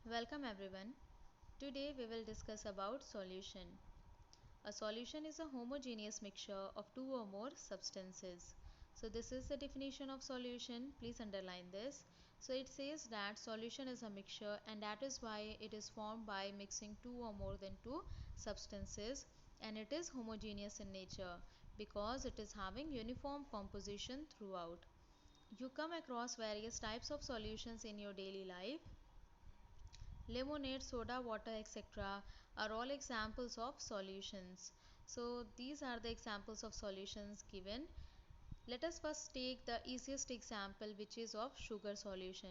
Welcome everyone. Today we will discuss about solution. A solution is a homogeneous mixture of two or more substances. So this is the definition of solution. Please underline this. So it says that solution is a mixture and that is why it is formed by mixing two or more than two substances, and it is homogeneous in nature because it is having uniform composition throughout. You come across various types of solutions in your daily life. Lemonade, soda, water, etc. are all examples of solutions. So these are the examples of solutions given. Let us first take the easiest example, which is of sugar solution.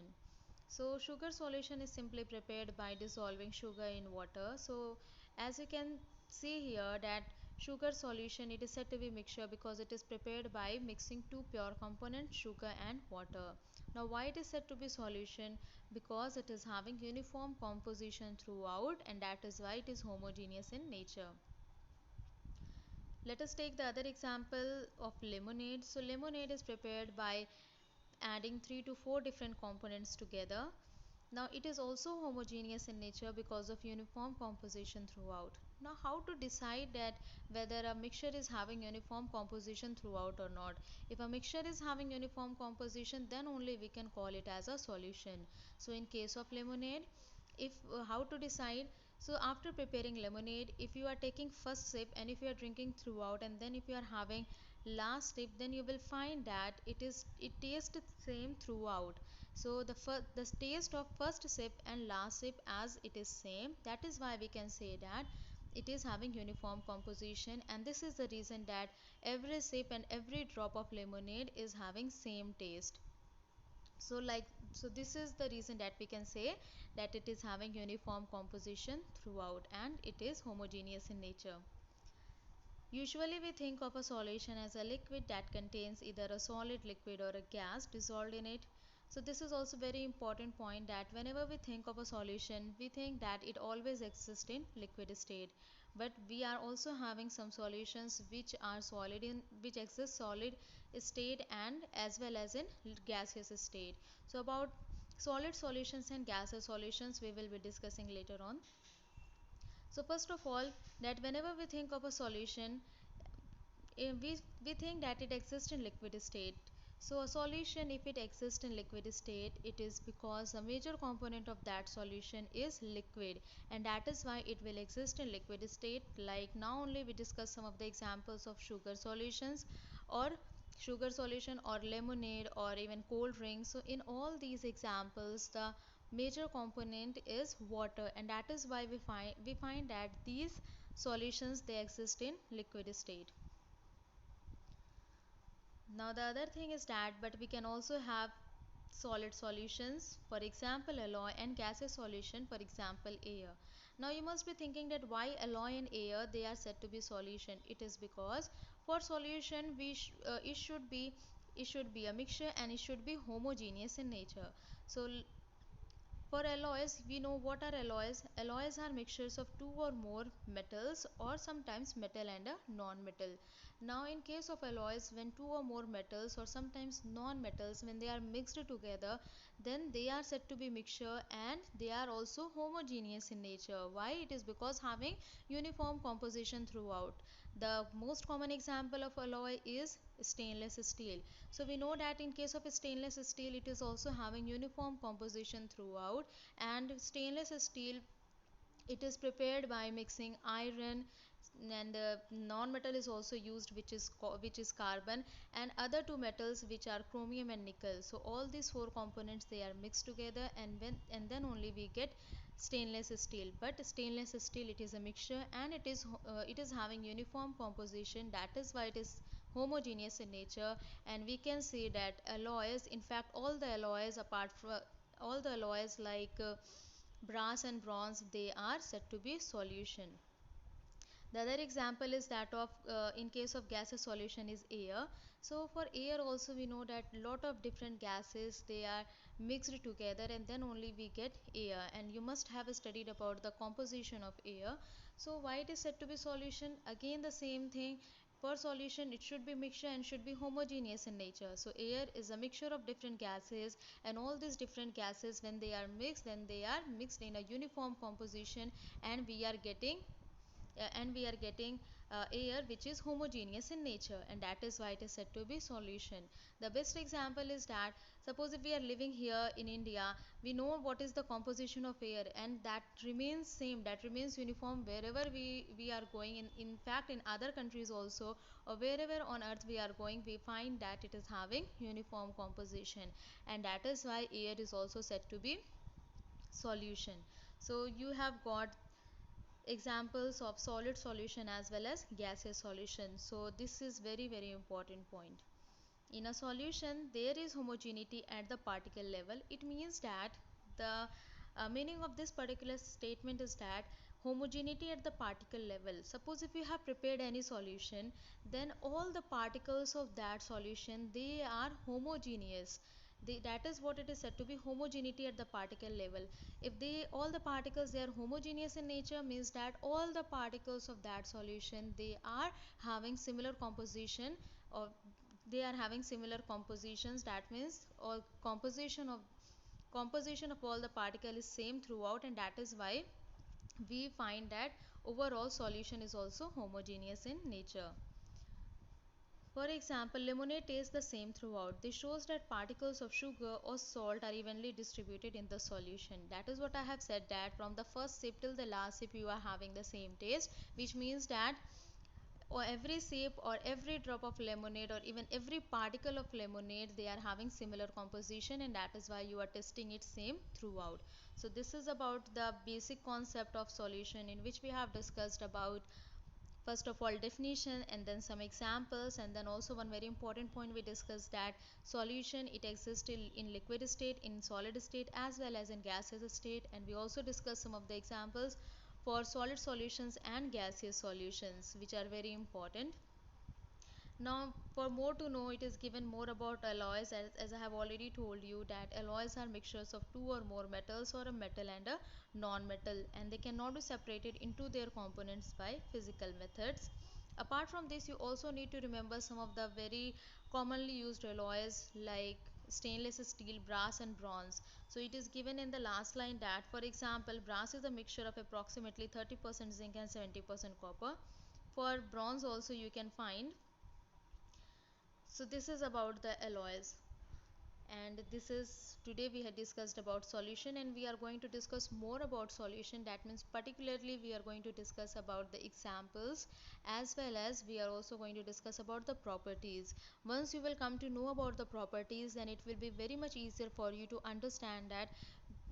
So sugar solution is simply prepared by dissolving sugar in water. So as you can see here that sugar solution, it is said to be mixture because it is prepared by mixing two pure components, sugar and water. Now why it is said to be solution? Because it is having uniform composition throughout, and that is why it is homogeneous in nature. Let us take the other example of lemonade. So lemonade is prepared by adding 3 to 4 different components together. Now it is also homogeneous in nature because of uniform composition throughout. Now how to decide that whether a mixture is having uniform composition throughout or not? If a mixture is having uniform composition, then only we can call it as a solution. So in case of lemonade, if how to decide? So after preparing lemonade, if you are taking first sip and if you are drinking throughout, and then if you are having last sip, then you will find that it tastes same throughout. So the taste of first sip and last sip as it is same. That is why we can say that it is having uniform composition, and this is the reason that every sip and every drop of lemonade is having same taste. So this is the reason that we can say that it is having uniform composition throughout and it is homogeneous in nature. Usually we think of a solution as a liquid that contains either a solid, liquid or a gas dissolved in it. So this is also very important point, that whenever we think of a solution, we think that it always exists in liquid state. But we are also having some solutions which are solid in which exist solid state and as well as in gaseous state. So about solid solutions and gaseous solutions we will be discussing later on. So first of all, that whenever we think of a solution, we think that it exists in liquid state. So a solution, if it exists in liquid state, it is because a major component of that solution is liquid, and that is why it will exist in liquid state. Like now only we discuss some of the examples of sugar solutions or sugar solution or lemonade or even cold drinks. So in all these examples, the major component is water, and that is why we find that these solutions, they exist in liquid state. Now the other thing is that but we can also have solid solutions, for example alloy, and gaseous solution, for example air. Now you must be thinking that why alloy and air, they are said to be solution. It is because for solution it should be a mixture and it should be homogeneous in nature. So for alloys, we know what are alloys. Alloys are mixtures of two or more metals, or sometimes metal and a non-metal. Now in case of alloys, when two or more metals or sometimes non-metals, when they are mixed together, then they are said to be mixture and they are also homogeneous in nature. Why? It is because having uniform composition throughout. The most common example of alloy is stainless steel. So we know that in case of stainless steel, it is also having uniform composition throughout, and stainless steel, it is prepared by mixing iron, and non-metal is also used, which is carbon, and other two metals which are chromium and nickel. So all these four components, they are mixed together, and then only we get stainless steel. But stainless steel, it is a mixture and it is having uniform composition. That is why it is homogeneous in nature. And we can see that alloys, in fact all the alloys apart from all the alloys like brass and bronze, they are said to be solution. The other example is that of in case of gaseous solution is air. So for air also we know that lot of different gases, they are mixed together and then only we get air, and you must have studied about the composition of air. So why it is said to be solution? Again the same thing, For solution, it should be mixture and should be homogeneous in nature. So air is a mixture of different gases, and all these different gases, when they are mixed, then they are mixed in a uniform composition, and we are getting air which is homogeneous in nature, and that is why it is said to be solution. The best example is that, suppose if we are living here in India, we know what is the composition of air, and that remains same, that remains uniform wherever we are going. In fact, in other countries also, or wherever on earth we are going, we find that it is having uniform composition, and that is why air is also said to be solution. So you have got examples of solid solution as well as gaseous solution. So this is very important point. In a solution, there is homogeneity at the particle level. It means that the meaning of this particular statement is that homogeneity at the particle level. Suppose if you have prepared any solution, then all the particles of that solution, they are homogeneous. That is what it is said to be homogeneity at the particle level. If all the particles, they are homogeneous in nature, means that all the particles of that solution, they are having similar composition, or they are having similar compositions. That means all composition of all the particle is same throughout, and that is why we find that overall solution is also homogeneous in nature. For example, lemonade tastes the same throughout. This shows that particles of sugar or salt are evenly distributed in the solution. That is what I have said, that from the first sip till the last sip you are having the same taste, which means that or every sip or every drop of lemonade or even every particle of lemonade, they are having similar composition, and that is why you are testing it same throughout. So this is about the basic concept of solution, in which we have discussed about, first of all, definition, and then some examples, and then also one very important point we discussed, that solution, it exists in liquid state, in solid state, as well as in gaseous state. And we also discussed some of the examples for solid solutions and gaseous solutions, which are very important. Now, for more to know, it is given more about alloys, as I have already told you that alloys are mixtures of two or more metals, or a metal and a non-metal, and they cannot be separated into their components by physical methods. Apart from this, you also need to remember some of the very commonly used alloys like stainless steel, brass and bronze. So it is given in the last line that, for example, brass is a mixture of approximately 30% zinc and 70% copper. For bronze also you can find. So this is about the alloys, and this is, today we had discussed about solution, and we are going to discuss more about solution. That means particularly we are going to discuss about the examples, as well as we are also going to discuss about the properties. Once you will come to know about the properties, then it will be very much easier for you to understand that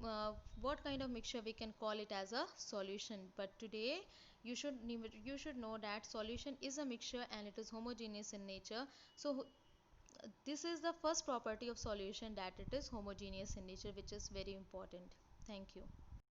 uh, what kind of mixture we can call it as a solution. But today you should know that solution is a mixture and it is homogeneous in nature. So this is the first property of solution, that it is homogeneous in nature, which is very important. Thank you.